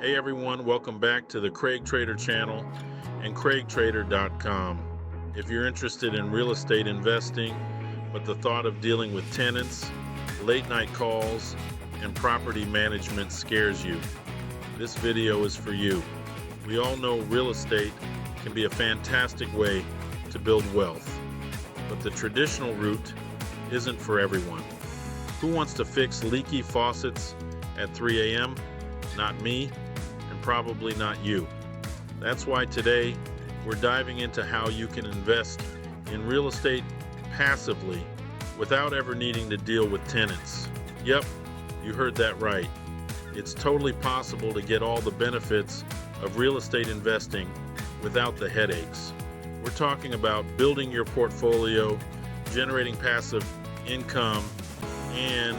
Hey everyone, welcome back to the Craig Trader channel and CRAIGTRADER.com. If you're interested in real estate investing, but the thought of dealing with tenants, late night calls, and property management scares you, this video is for you. We all know real estate can be a fantastic way to build wealth, but the traditional route isn't for everyone. Who wants to fix leaky faucets at 3 a.m.? Not me, and probably not you. That's why today we're diving into how you can invest in real estate passively without ever needing to deal with tenants. Yep, you heard that right. It's totally possible to get all the benefits of real estate investing without the headaches. We're talking about building your portfolio, generating passive income, and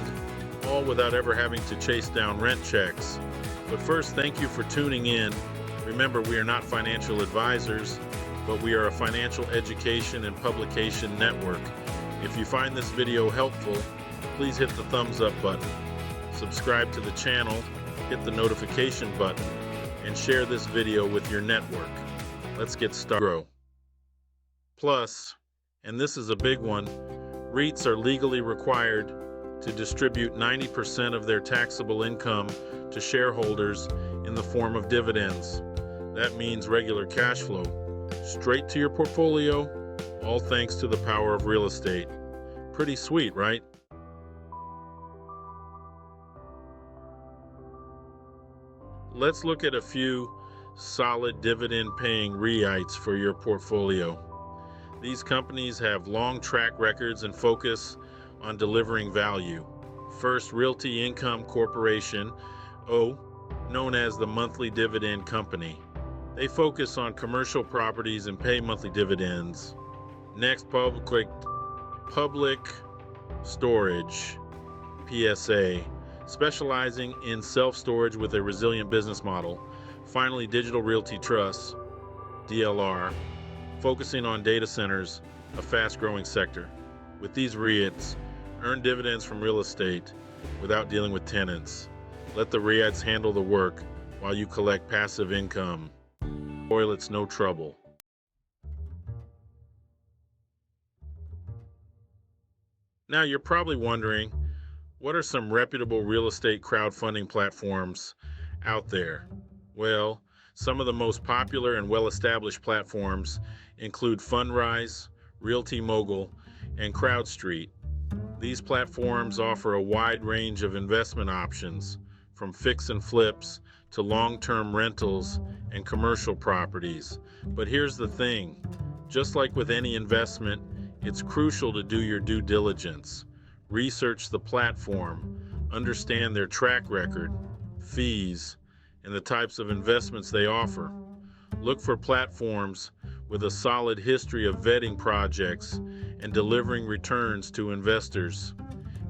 all without ever having to chase down rent checks. But first, thank you for tuning in. Remember, we are not financial advisors, but we are a financial education and publication network. If you find this video helpful, please hit the thumbs up button, subscribe to the channel, hit the notification button, and share this video with your network. Let's get started. Plus, and this is a big one, REITs are legally required to distribute 90% of their taxable income to shareholders in the form of dividends. That means regular cash flow, straight to your portfolio, all thanks to the power of real estate. Pretty sweet, right? Let's look at a few solid dividend-paying REITs for your portfolio. These companies have long track records and focus on delivering value. First, Realty Income Corporation, known as the Monthly Dividend Company. They focus on commercial properties and pay monthly dividends. Next, Public Storage, PSA, specializing in self-storage with a resilient business model. Finally, Digital Realty Trust, DLR, focusing on data centers, a fast-growing sector. With these REITs, earn dividends from real estate without dealing with tenants. Let the REITs handle the work while you collect passive income. Toilets, no trouble. Now you're probably wondering, what are some reputable real estate crowdfunding platforms out there? Well, some of the most popular and well-established platforms include Fundrise, Realty Mogul, and CrowdStreet. These platforms offer a wide range of investment options, from fix and flips to long-term rentals and commercial properties. But here's the thing, just like with any investment, it's crucial to do your due diligence. Research the platform, understand their track record, fees, and the types of investments they offer. Look for platforms with a solid history of vetting projects and delivering returns to investors.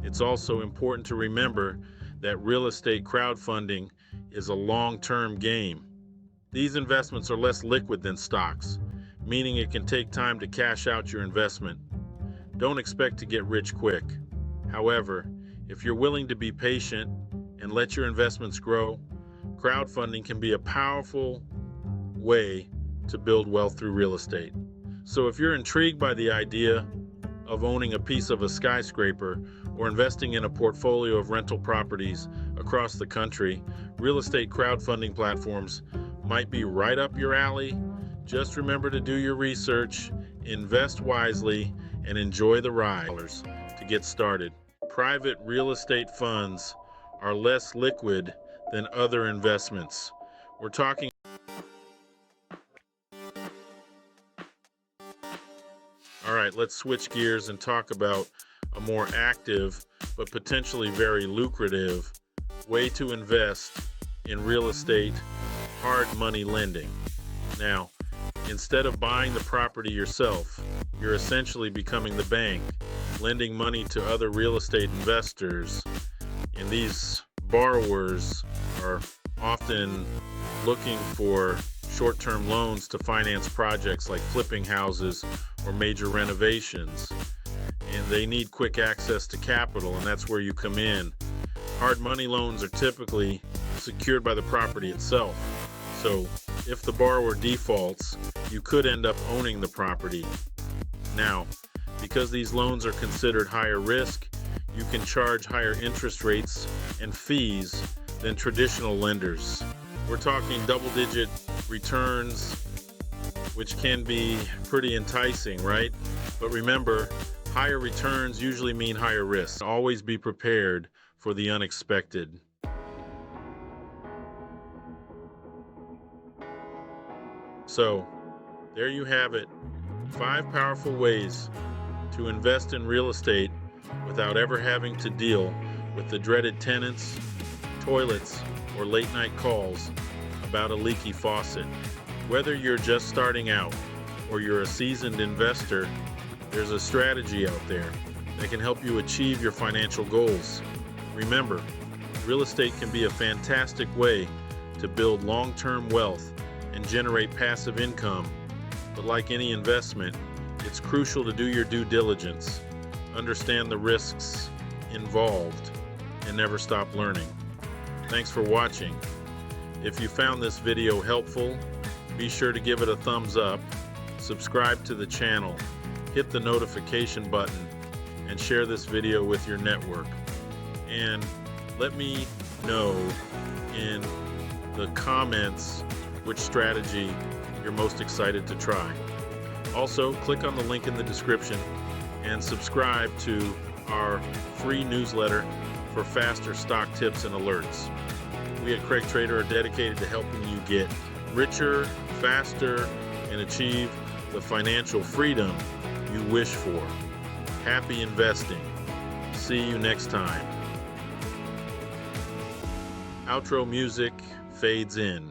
It's also important to remember that real estate crowdfunding is a long-term game. These investments are less liquid than stocks, meaning it can take time to cash out your investment. Don't expect to get rich quick. However, if you're willing to be patient and let your investments grow, crowdfunding can be a powerful way to build wealth through real estate. So if you're intrigued by the idea of owning a piece of a skyscraper or investing in a portfolio of rental properties across the country, real estate crowdfunding platforms might be right up your alley. Just remember to do your research, invest wisely, and enjoy the ride. To get started, private real estate funds are less liquid than other investments. We're talking. All right, let's switch gears and talk about a more active but potentially very lucrative way to invest in real estate, hard money lending. Now, instead of buying the property yourself, you're essentially becoming the bank, lending money to other real estate investors. And these borrowers are often looking for short-term loans to finance projects like flipping houses or major renovations. And they need quick access to capital, and that's where you come in. Hard money loans are typically secured by the property itself. So if the borrower defaults, you could end up owning the property. Now, because these loans are considered higher risk, you can charge higher interest rates and fees than traditional lenders. We're talking double-digit returns, which can be pretty enticing, right? But remember, higher returns usually mean higher risk. Always be prepared for the unexpected. So, there you have it. 5 powerful ways to invest in real estate without ever having to deal with the dreaded tenants, toilets, or late-night calls about a leaky faucet. Whether you're just starting out or you're a seasoned investor, there's a strategy out there that can help you achieve your financial goals. Remember, real estate can be a fantastic way to build long-term wealth and generate passive income. But like any investment, it's crucial to do your due diligence, understand the risks involved, and never stop learning. Thanks for watching. If you found this video helpful, be sure to give it a thumbs up, subscribe to the channel, hit the notification button, and share this video with your network. And let me know in the comments which strategy you're most excited to try. Also, click on the link in the description and subscribe to our free newsletter for faster stock tips and alerts. We at Craig Trader are dedicated to helping you get richer, faster, and achieve the financial freedom you wish for. Happy investing. See you next time. Outro music fades in.